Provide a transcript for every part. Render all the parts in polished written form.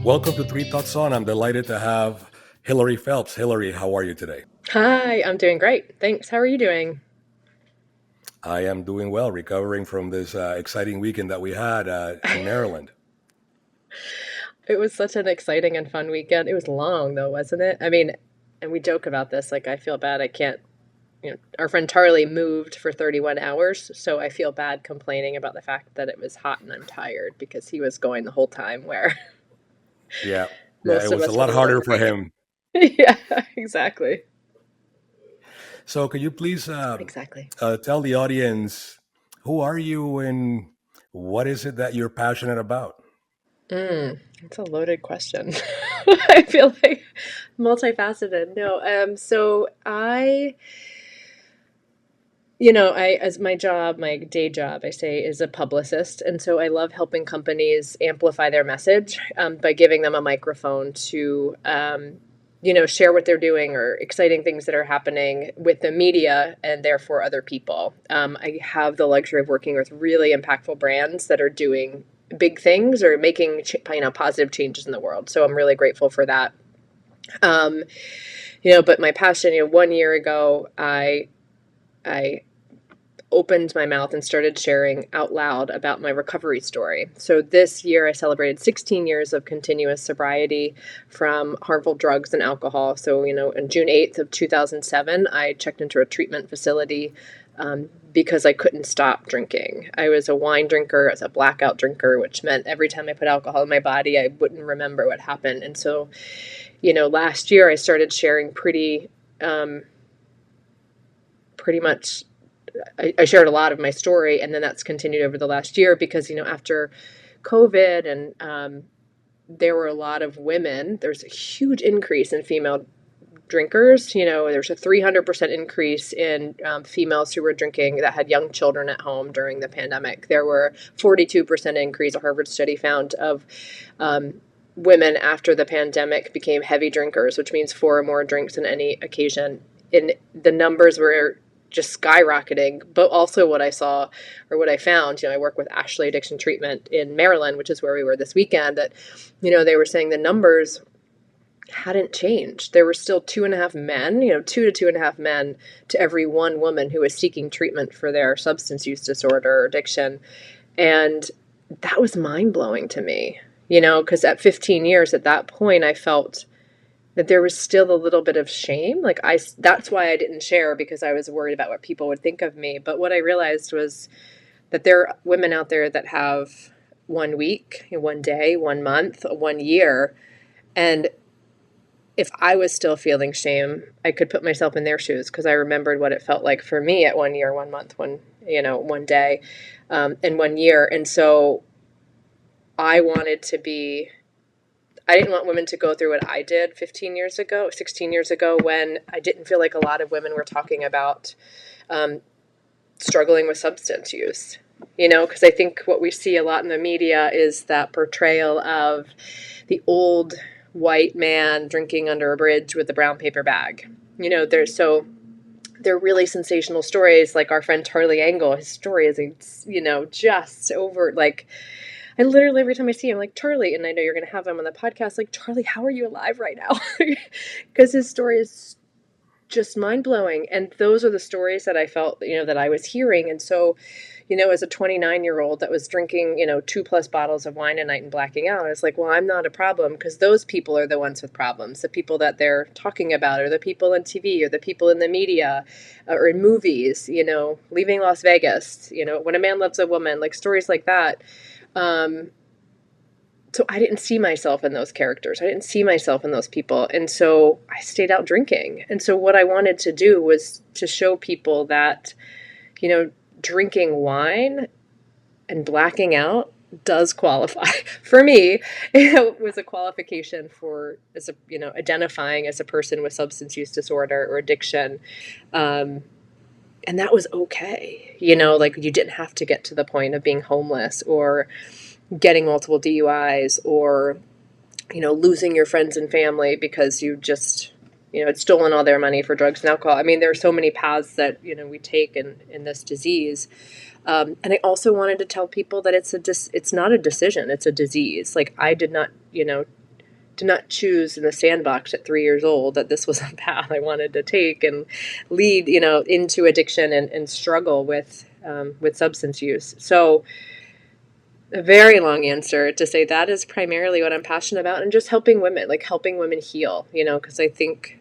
Welcome to Three Thoughts On. I'm delighted to have Hillary Phelps. Hillary, how are you today? Hi, I'm doing great. Thanks. How are you doing? I am doing well, recovering from this exciting weekend that we had in Maryland. It was such an exciting and fun weekend. It was long though, wasn't it? I mean, and we joke about this, like I feel bad I can't, our friend Charlie moved for 31 hours, so I feel bad complaining about the fact that it was hot and I'm tired because he was going the whole time where Yeah, yeah, it most of was a us would lot have been harder for working. him. Yeah, exactly. So, could you please Exactly. tell the audience who are you and what is it that you're passionate about? It's a loaded question. I feel like multifaceted. No, as my job, my day job, I say, is a publicist. And so I love helping companies amplify their message by giving them a microphone to, share what they're doing or exciting things that are happening with the media and therefore other people. I have the luxury of working with really impactful brands that are doing big things or making, positive changes in the world. So I'm really grateful for that. Um, but my passion, 1 year ago, I opened my mouth and started sharing out loud about my recovery story. So this year I celebrated 16 years of continuous sobriety from harmful drugs and alcohol. So, on June 8th of 2007, I checked into a treatment facility because I couldn't stop drinking. I was a wine drinker, I was a blackout drinker, which meant every time I put alcohol in my body, I wouldn't remember what happened. And so, last year I started sharing pretty much I shared a lot of my story, and then that's continued over the last year because after COVID and there were a lot of women. There's a huge increase in female drinkers. There's a 300% increase in females who were drinking that had young children at home during the pandemic. There were 42% increase. A Harvard study found of women after the pandemic became heavy drinkers, which means four or more drinks on any occasion. And the numbers were just skyrocketing. But also what I saw or what I found, I work with Ashley Addiction Treatment in Maryland, which is where we were this weekend, that, they were saying the numbers hadn't changed. There were still 2.5 men, 2 to 2.5 men to every one woman who was seeking treatment for their substance use disorder or addiction. And that was mind blowing to me, because at 15 years at that point, I felt that there was still a little bit of shame. That's why I didn't share, because I was worried about what people would think of me. But what I realized was that there are women out there that have 1 week, 1 day, 1 month, 1 year. And if I was still feeling shame, I could put myself in their shoes because I remembered what it felt like for me at 1 year, 1 month, 1 day, and 1 year. And so I wanted to be I didn't want women to go through what I did 15 years ago, 16 years ago, when I didn't feel like a lot of women were talking about um, struggling with substance use. Because I think what we see a lot in the media is that portrayal of the old white man drinking under a bridge with a brown paper bag. They're really sensational stories, like our friend Charlie Angle. His story is, just over like I literally, every time I see him, like, Charlie, and I know you're going to have him on the podcast, like, Charlie, how are you alive right now? Because his story is just mind blowing. And those are the stories that I felt, that I was hearing. And so, as a 29-year-old that was drinking, 2+ bottles of wine a night and blacking out, I was like, well, I'm not a problem, because those people are the ones with problems. The people that they're talking about are the people on TV or the people in the media or in movies, leaving Las Vegas, when a man loves a woman, like stories like that. Um, so I didn't see myself in those characters. I didn't see myself in those people. And so I stayed out drinking. And so what I wanted to do was to show people that, drinking wine and blacking out does qualify. For me, it was a qualification for identifying as a person with substance use disorder or addiction. Um, and that was okay. Like, you didn't have to get to the point of being homeless or getting multiple DUIs or, losing your friends and family because you just, had stolen all their money for drugs and alcohol. I mean, there are so many paths that, we take in this disease. And I also wanted to tell people that it's not a decision, it's a disease. Like, I did not, did not choose in the sandbox at 3 years old that this was a path I wanted to take and lead, into addiction and struggle with substance use. So a very long answer to say that is primarily what I'm passionate about, and just helping women, like helping women heal, because I think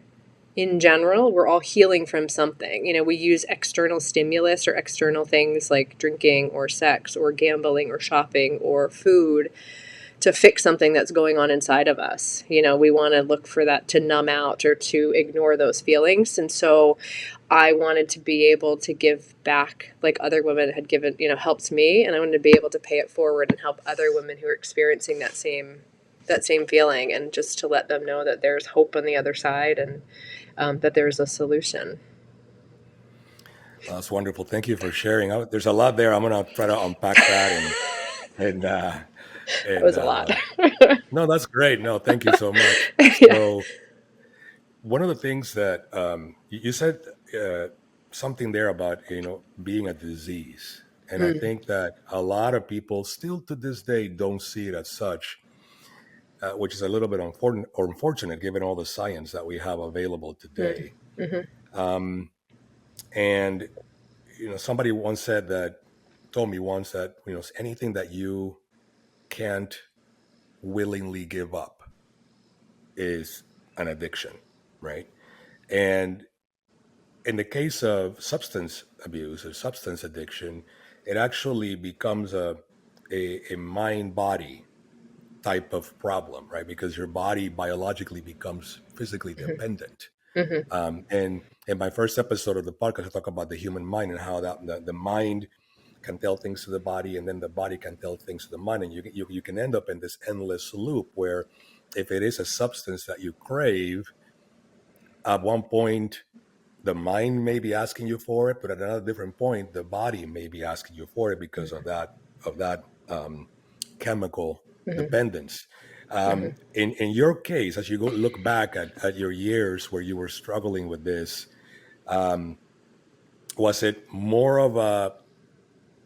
in general, we're all healing from something. We use external stimulus or external things like drinking or sex or gambling or shopping or food to fix something that's going on inside of us. We want to look for that to numb out or to ignore those feelings. And so I wanted to be able to give back like other women had given, helped me. And I wanted to be able to pay it forward and help other women who are experiencing that same feeling, and just to let them know that there's hope on the other side, and that there's a solution. That's wonderful. Thank you for sharing. There's a lot there. I'm gonna try to unpack that and That and was a lot. no, that's great. No, thank you so much. Yeah. So one of the things that you said uh, something there about being a disease, and I Mm, think that a lot of people still to this day don't see it as such, which is a little bit unfortunate given all the science that we have available mm, today. mhm, Um, and somebody once said that, told me once that anything that you can't willingly give up is an addiction, right? And in the case of substance abuse or substance addiction, it actually becomes a mind body type of problem, right? Because your body biologically becomes physically mhm, dependent. mhm, And in my first episode of the podcast, I talk about the human mind and how that the mind can tell things to the body, and then the body can tell things to the mind, and you can end up in this endless loop where if it is a substance that you crave, at one point the mind may be asking you for it, but at another different point, the body may be asking you for it because of that chemical mhm, dependence. mhm. In your case, as you go look back at your years where you were struggling with this, um, was it more of a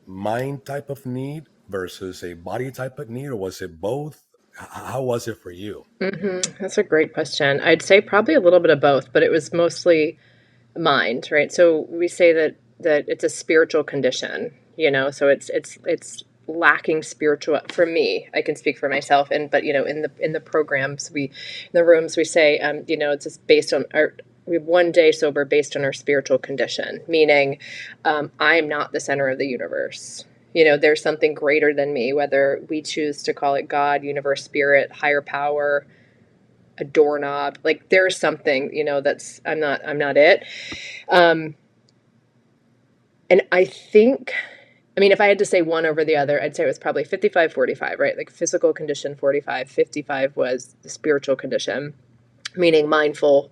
mind type of need versus a body type of need, or was it both? How was it for you? That's a great question. I'd say probably a little bit of both, but it was mostly mind, right? So we say that it's a spiritual condition, so it's lacking spiritual. For me, I can speak for myself, and but in the programs, in the rooms, we say, it's just based on our. We have one day sober based on our spiritual condition, meaning I'm not the center of the universe. There's something greater than me, whether we choose to call it God, universe, spirit, higher power, a doorknob. Like there's something, that's I'm not it. Um, and I think, I mean, if I had to say one over the other, I'd say it was probably 55-45, right? Like physical condition 45, 55 was the spiritual condition, meaning mindful.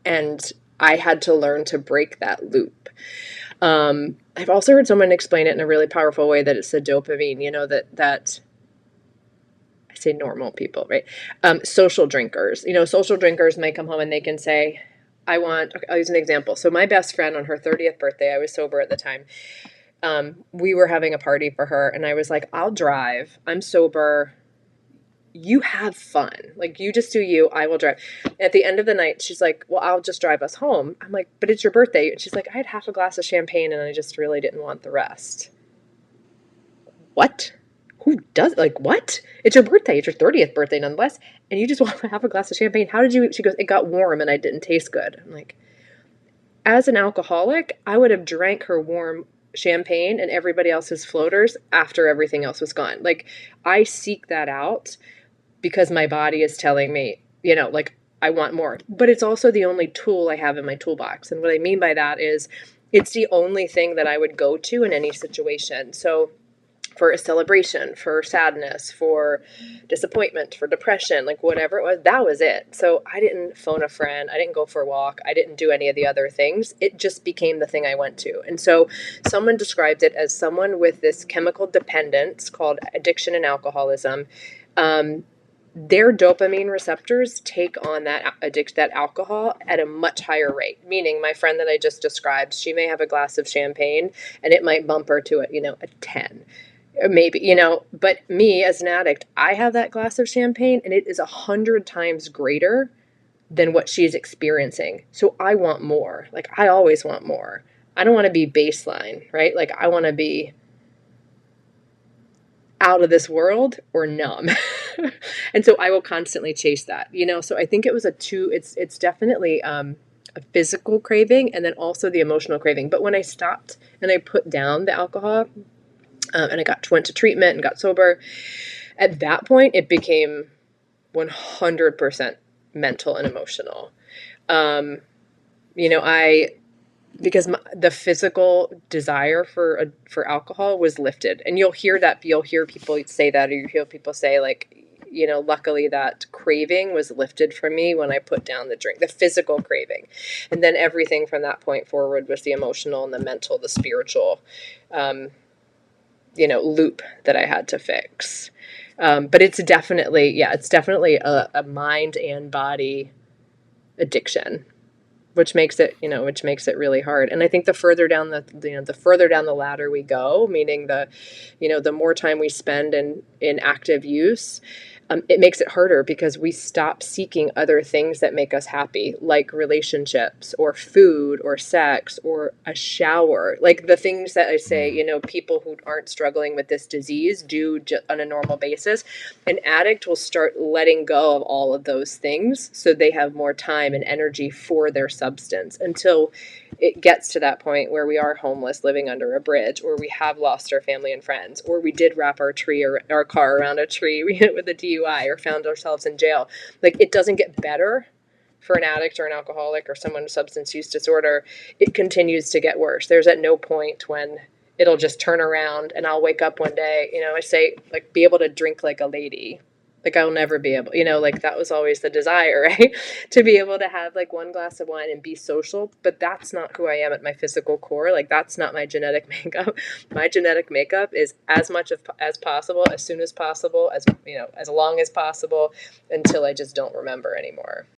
And I had to learn to break that loop. I've also heard someone explain it in a really powerful way, that it's the dopamine, that I say normal people, right? Social drinkers, social drinkers might come home and they can say, I'll use an example. So my best friend on her 30th birthday, I was sober at the time. We were having a party for her, and I was like, I'll drive. I'm sober. You have fun. Like, you just do you. I will drive. At the end of the night, she's like, well, I'll just drive us home. I'm like, but it's your birthday. And she's like, I had half a glass of champagne and I just really didn't want the rest. What? Who does, like, what? It's your birthday. It's your 30th birthday, nonetheless. And you just want to have a glass of champagne. How did you? She goes, it got warm and I didn't taste good. I'm like, as an alcoholic, I would have drank her warm champagne and everybody else's floaters after everything else was gone. Like, I seek that out because my body is telling me, like, I want more. But it's also the only tool I have in my toolbox. And what I mean by that is it's the only thing that I would go to in any situation. So for a celebration, for sadness, for disappointment, for depression, like whatever it was, that was it. So I didn't phone a friend. I didn't go for a walk. I didn't do any of the other things. It just became the thing I went to. And so someone described it as someone with this chemical dependence called addiction and alcoholism. Their dopamine receptors take on that alcohol at a much higher rate. Meaning, my friend that I just described, she may have a glass of champagne and it might bump her to a 10. maybe, but me as an addict, I have that glass of champagne and it is 100 times greater than what she's experiencing. So I want more. Like, I always want more. I don't want to be baseline, right? Like, I want to be out of this world or numb. And so I will constantly chase that, So I think it was it's definitely a physical craving and then also the emotional craving. But when I stopped and I put down the alcohol, and went to treatment and got sober, at that point it became 100% mental and emotional. Um, I because the physical desire for alcohol was lifted, and you'll hear people say that, or you hear people say, like, luckily that craving was lifted from me when I put down the drink, the physical craving, and then everything from that point forward was the emotional and the mental, the spiritual, loop that I had to fix. But it's definitely a mind and body addiction, which makes it really hard. And I think the further down the further down the ladder we go, meaning the more time we spend in active use, it makes it harder because we stop seeking other things that make us happy, like relationships or food or sex or a shower. Like the things that I say, people who aren't struggling with this disease do on a normal basis. An addict will start letting go of all of those things so they have more time and energy for their substance until it gets to that point where we are homeless living under a bridge, or we have lost our family and friends, or we did wrap our tree or our car around a tree with a DUI, or found ourselves in jail. Like, it doesn't get better for an addict or an alcoholic or someone with substance use disorder. It continues to get worse. There's at no point when it'll just turn around and I'll wake up one day, I say, like, be able to drink like a lady. Like, I'll never be able, like, that was always the desire, right? To be able to have like one glass of wine and be social, but that's not who I am at my physical core. Like, that's not my genetic makeup. My genetic makeup is as much as possible, as soon as possible, as long as possible, until I just don't remember anymore.